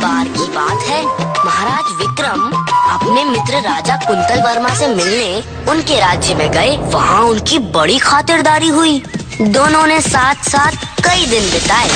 बार की बात है, महाराज विक्रम अपने मित्र राजा कुंतल वर्मा से मिलने उनके राज्य में गए। वहाँ उनकी बड़ी खातिरदारी हुई। दोनों ने साथ साथ कई दिन बिताए।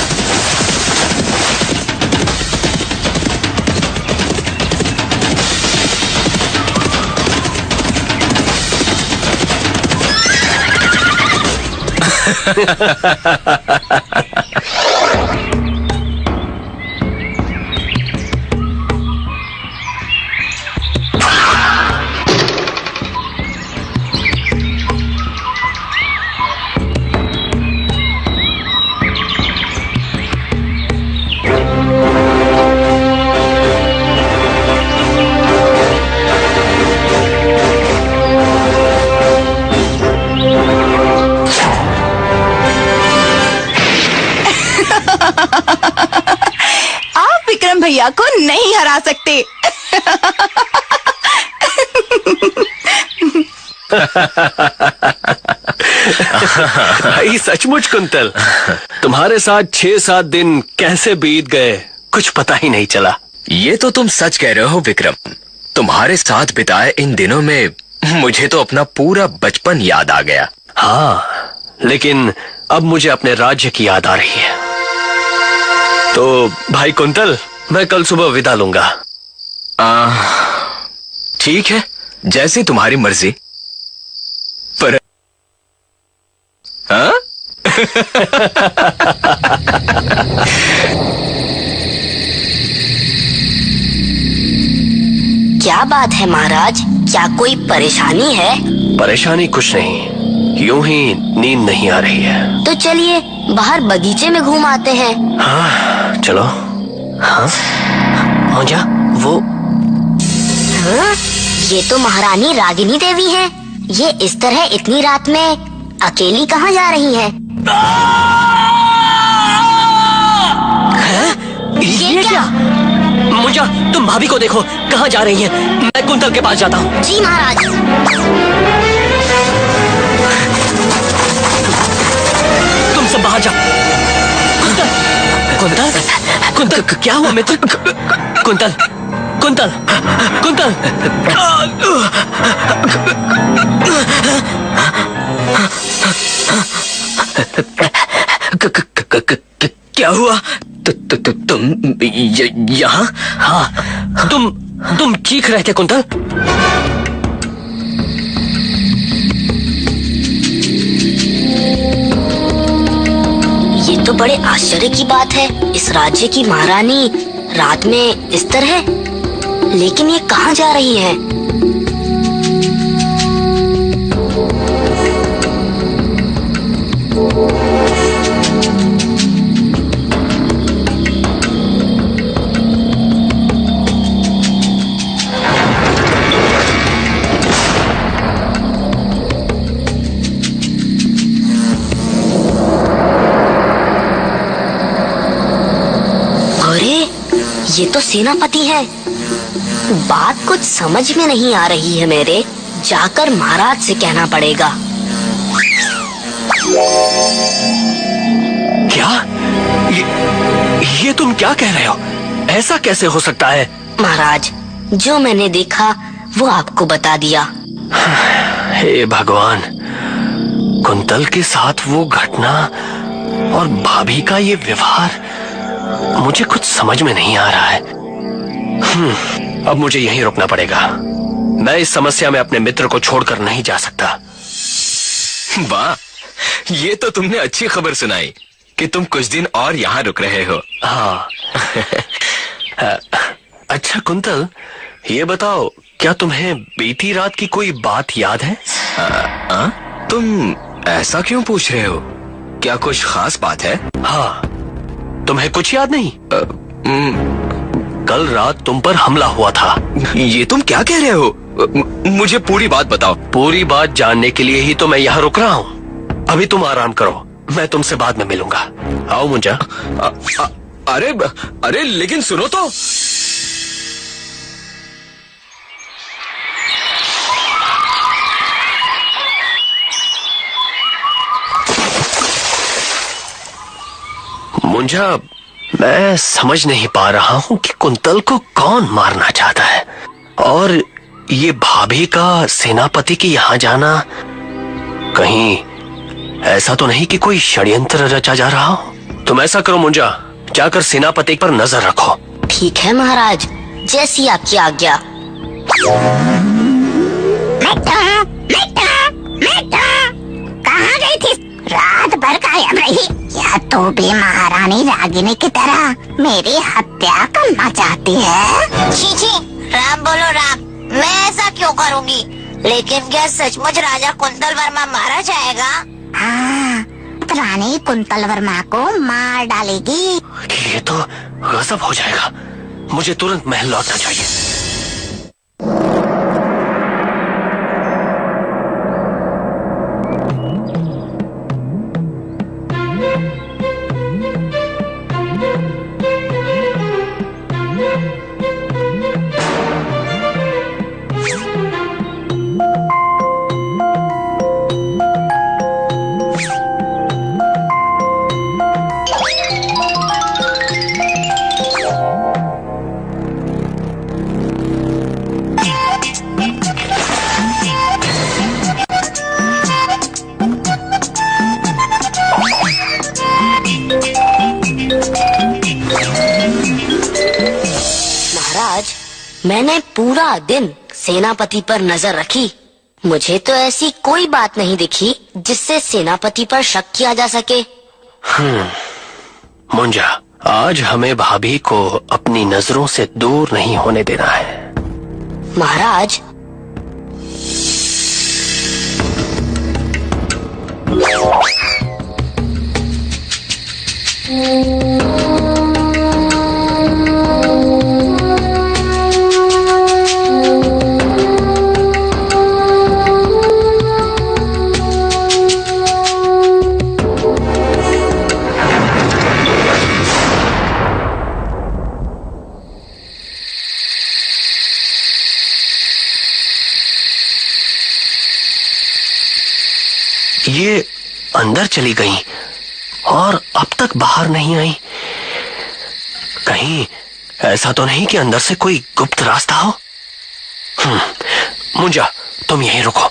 आप विक्रम भैया को नहीं हरा सकते। भाई सचमुच कुंतल, तुम्हारे साथ 6-7 दिन कैसे बीत गए कुछ पता ही नहीं चला। ये तो तुम सच कह रहे हो विक्रम। तुम्हारे साथ बिताए इन दिनों में मुझे तो अपना पूरा बचपन याद आ गया। हाँ, लेकिन अब मुझे अपने राज्य की याद आ रही है। तो भाई कुंतल, मैं कल सुबह विदा लूंगा। ठीक है, जैसी तुम्हारी मर्जी। पर हाँ? क्या बात है महाराज, क्या कोई परेशानी है? परेशानी कुछ नहीं, यूं ही नींद नहीं आ रही है। तो चलिए बाहर बगीचे में घूम आते हैं। हाँ चलो। हाँ मुझा वो हाँ? ये तो महारानी रागिनी देवी हैं। ये इस तरह इतनी रात में अकेली कहाँ जा रही हैं? ये क्या? मुझा, तुम भाभी को देखो, कहाँ जा रही हैं? मैं कुंतल के पास जाता हूँ। जी महाराज। तुम सब बाहर जाओ। कुंतल, कुंतल, कुंतल, क्या हुआ मित्र? Quintal, quintal, quintal. क्या हुआ? तुम यहाँ? हाँ, तुम चीख रहे थे कुंतल। ये तो बड़े आश्चर्य की बात है, इस राज्य की महारानी रात में इस तरह। लेकिन ये कहाँ जा रही है? ये तो सेनापति है। बात कुछ समझ में नहीं आ रही है मेरे। जाकर महाराज से कहना पड़ेगा। क्या? ये तुम क्या कह रहे हो? ऐसा कैसे हो सकता है? महाराज, जो मैंने देखा वो आपको बता दिया। हे भगवान, कुंतल के साथ वो घटना और भाभी का ये व्यवहार मुझे कुछ समझ में नहीं आ रहा है। अब मुझे यहीं रुकना पड़ेगा। मैं इस समस्या में अपने मित्र को छोड़कर नहीं जा सकता। वाह, ये तो तुमने अच्छी खबर सुनाई कि तुम कुछ दिन और यहाँ रुक रहे हो। हाँ। अच्छा कुंतल, ये बताओ, क्या तुम्हें बीती रात की कोई बात याद है? तुम ऐसा क्यों पूछ रहे हो? क्या कुछ खास बात है? हाँ, तुम्हें कुछ याद नहीं? कल रात तुम पर हमला हुआ था। ये तुम क्या कह रहे हो? मुझे पूरी बात बताओ। पूरी बात जानने के लिए ही तो मैं यहाँ रुक रहा हूँ। अभी तुम आराम करो, मैं तुमसे बाद में मिलूंगा। आओ मुंजा। अरे अरे लेकिन सुनो तो। मुंजा, मैं समझ नहीं पा रहा हूं कि कुंतल को कौन मारना चाहता है, और ये भाभी का सेनापति के यहाँ जाना, कहीं ऐसा तो नहीं कि कोई षड्यंत्र रचा जा रहा हो। तुम ऐसा करो मुंजा, जाकर सेनापति पर नजर रखो। ठीक है महाराज, जैसी आपकी आज्ञा। कहाँ गई थी? रात भर गायब रही। या तो भी महारानी रागिनी की तरह मेरी हत्या करना चाहती है। छी छी, राम बोलो राम, मैं ऐसा क्यों करूंगी? लेकिन क्या सचमुच राजा कुंतल वर्मा मारा जाएगा? हाँ, रानी कुंतल वर्मा को मार डालेगी। ये तो गजब हो जाएगा। मुझे तुरंत महल लौटना चाहिए। महाराज, मैंने पूरा दिन सेनापति पर नजर रखी। मुझे तो ऐसी कोई बात नहीं दिखी जिससे सेनापति पर शक किया जा सके। मुंजा, आज हमें भाभी को अपनी नजरों से दूर नहीं होने देना है। महाराज, ये अंदर चली गई और अब तक बाहर नहीं आई। कहीं ऐसा तो नहीं कि अंदर से कोई गुप्त रास्ता हो? मुंजा, तुम यहीं रुको,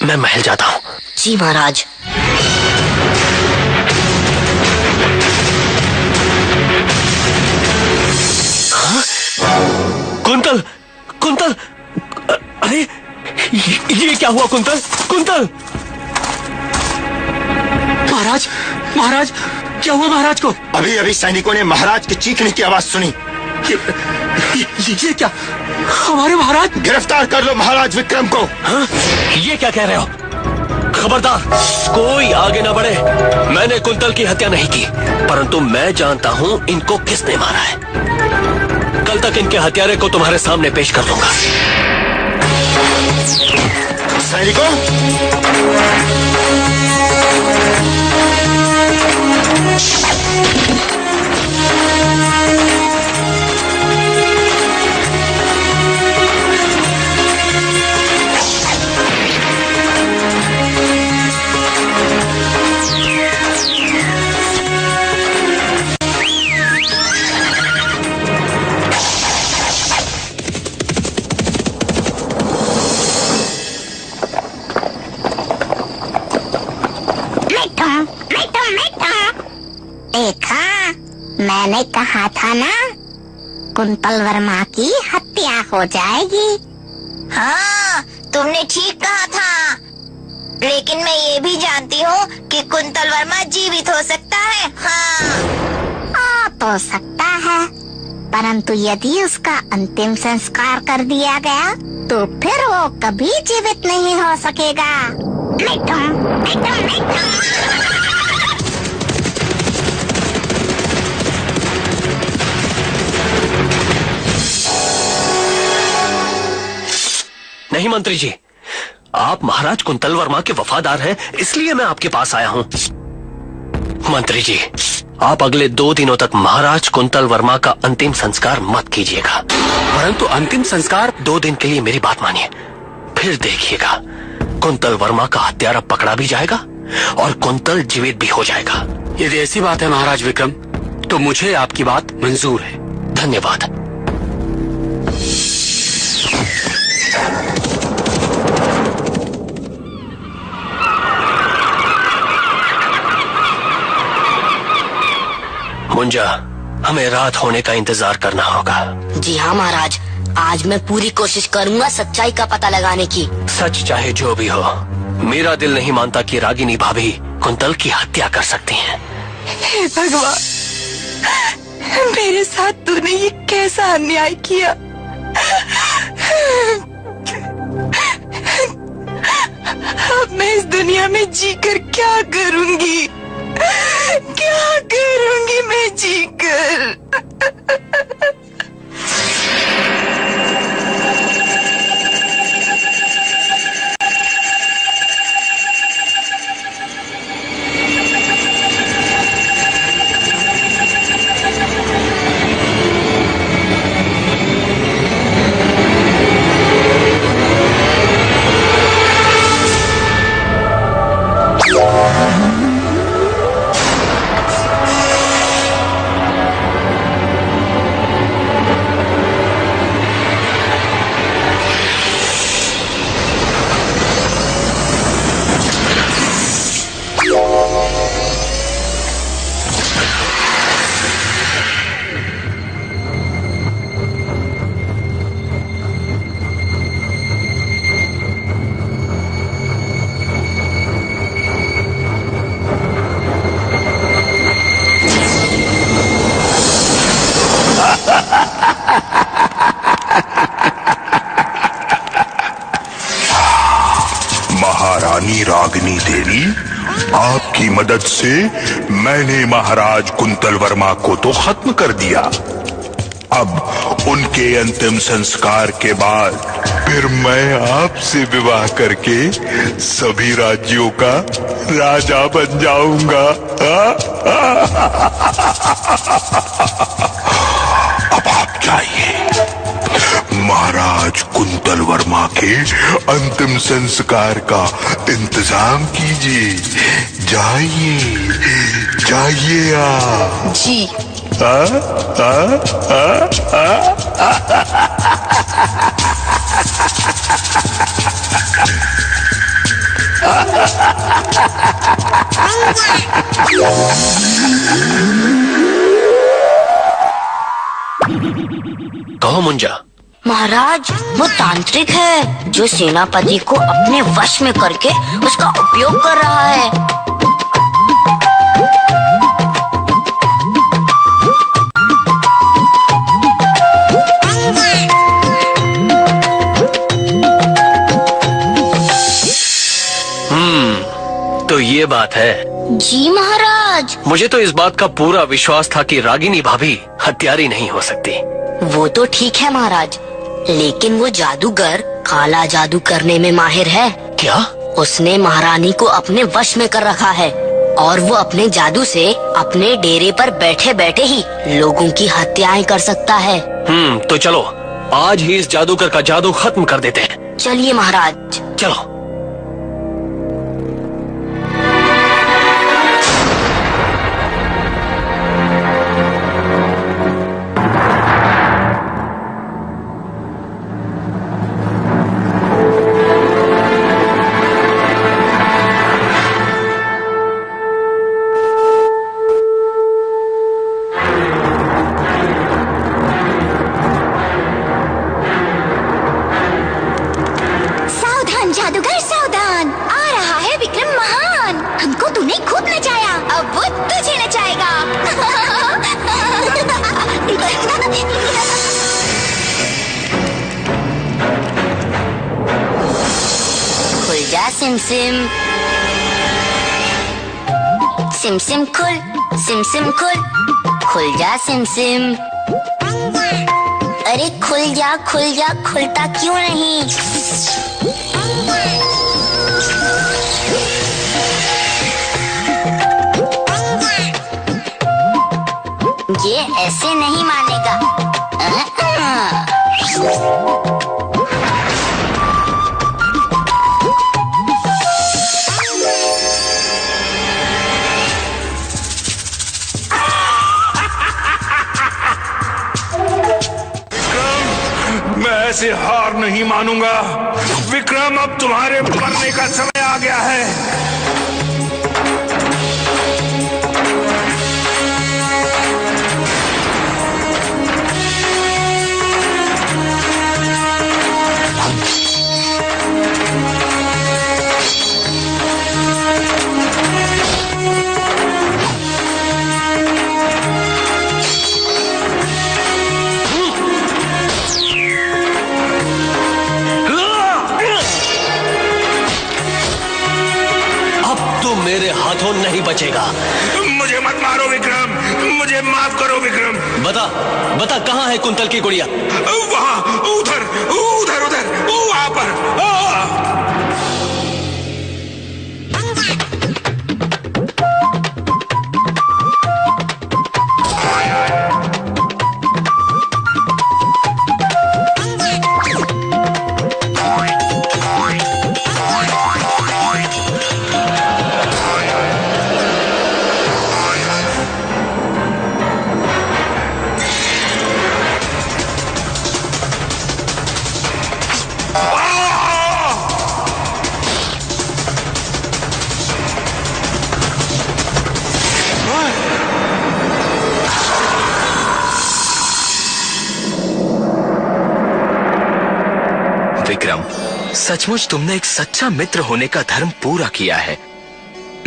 मैं महल जाता हूँ। जी महाराज। कुंतल, कुंतल, अरे ये क्या हुआ? Quintal, quintal! महाराज, महाराज, क्या हुआ महाराज को? अभी अभी सैनिकों ने महाराज के चीखने की आवाज सुनी। ये क्या? हमारे महाराज? गिरफ्तार कर लो महाराज विक्रम को। हाँ? ये क्या कह रहे हो? खबरदार, कोई आगे ना बढ़े। मैंने कुंतल की हत्या नहीं की, परंतु मैं जानता हूँ इनको किसने मारा है। कल तक इनके हत्यारे को तुम्हारे सामने पेश कर दूंगा। सैनिकों, देखा, मैंने कहा था ना, कुंतल वर्मा की हत्या हो जाएगी। हाँ, तुमने ठीक कहा था। लेकिन मैं ये भी जानती हूँ कि कुंतल वर्मा जीवित हो सकता है। हाँ, आ तो सकता है, परंतु यदि उसका अंतिम संस्कार कर दिया गया तो फिर वो कभी जीवित नहीं हो सकेगा। मिठू, मिठू, मिठू। नहीं मंत्री जी, आप महाराज कुंतल वर्मा के वफादार हैं, इसलिए मैं आपके पास आया हूं। मंत्री जी, आप अगले 2 दिनों तक महाराज कुंतल वर्मा का अंतिम संस्कार मत कीजिएगा। परंतु अंतिम संस्कार? 2 दिन के लिए मेरी बात मानिए, फिर देखिएगा कुंतल वर्मा का हत्यारा पकड़ा भी जाएगा और कुंतल जीवित भी हो जाएगा। यदि ऐसी बात है महाराज विक्रम, तो मुझे आपकी बात मंजूर है। धन्यवाद। मुंजा, हमें रात होने का इंतजार करना होगा। जी हाँ महाराज, आज मैं पूरी कोशिश करूंगा सच्चाई का पता लगाने की। सच चाहे जो भी हो, मेरा दिल नहीं मानता कि रागिनी भाभी कुंतल की हत्या कर सकती हैं। हे भगवान, मेरे साथ तूने ये कैसा अन्याय किया। अब मैं इस दुनिया में जीकर क्या करूंगी, क्या करूंगी मैं जीकर। महारानी रागिनी देवी, आपकी मदद से मैंने महाराज कुंतल वर्मा को तो खत्म कर दिया। अब उनके अंतिम संस्कार के बाद फिर मैं आपसे विवाह करके सभी राज्यों का राजा बन जाऊंगा। अब आप जाइए, महाराज कुंतल वर्मा के अंतिम संस्कार का इंतजाम कीजिए। जाइए जाइए आप। जी। कहो मुंजा। महाराज, वो तांत्रिक है जो सेनापति को अपने वश में करके उसका उपयोग कर रहा है। तो ये बात है। जी महाराज। मुझे तो इस बात का पूरा विश्वास था कि रागिनी भाभी हत्यारी नहीं हो सकती। वो तो ठीक है महाराज, लेकिन वो जादूगर काला जादू करने में माहिर है। क्या? उसने महारानी को अपने वश में कर रखा है और वो अपने जादू से अपने डेरे पर बैठे बैठे ही लोगों की हत्याएं कर सकता है। तो चलो आज ही इस जादूगर का जादू खत्म कर देते हैं। चलिए महाराज। चलो। जादूगर सावधान, आ रहा है विक्रम महान। हमको तूने खूब नचाया, अब वो तुझे नचाएगा। खुल जा सिमसिम, सिमसिम खुल, सिमसिम खुल, खुल जा सिमसिम। अरे खुल जा, खुलता क्यों नहीं? ये ऐसे नहीं मानेगा। ऐसे हार नहीं मानूंगा। विक्रम, अब तुम्हारे मरने का समय आ गया है। मेरे हाथों नहीं बचेगा। मुझे मत मारो विक्रम, मुझे माफ करो विक्रम। बता बता, कहाँ है कुंतल की गुड़िया? वहां, उधर उधर उधर, वहां पर। विक्रम, सचमुच तुमने एक सच्चा मित्र होने का धर्म पूरा किया है।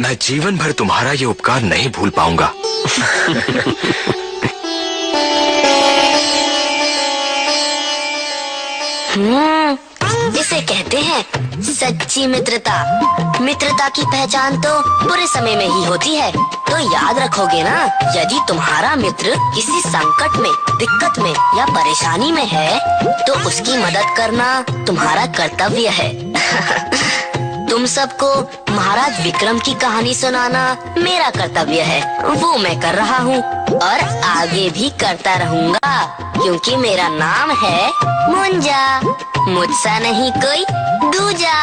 मैं जीवन भर तुम्हारा ये उपकार नहीं भूल पाऊंगा। इसे कहते हैं सच्ची मित्रता। मित्रता की पहचान तो बुरे समय में ही होती है। तो याद रखोगे ना, यदि तुम्हारा मित्र किसी संकट में, दिक्कत में या परेशानी में है तो उसकी मदद करना तुम्हारा कर्तव्य है। तुम सबको महाराज विक्रम की कहानी सुनाना मेरा कर्तव्य है। वो मैं कर रहा हूँ और आगे भी करता रहूँगा, क्योंकि मेरा नाम है मुंजा। मुझसा नहीं कोई दूजा।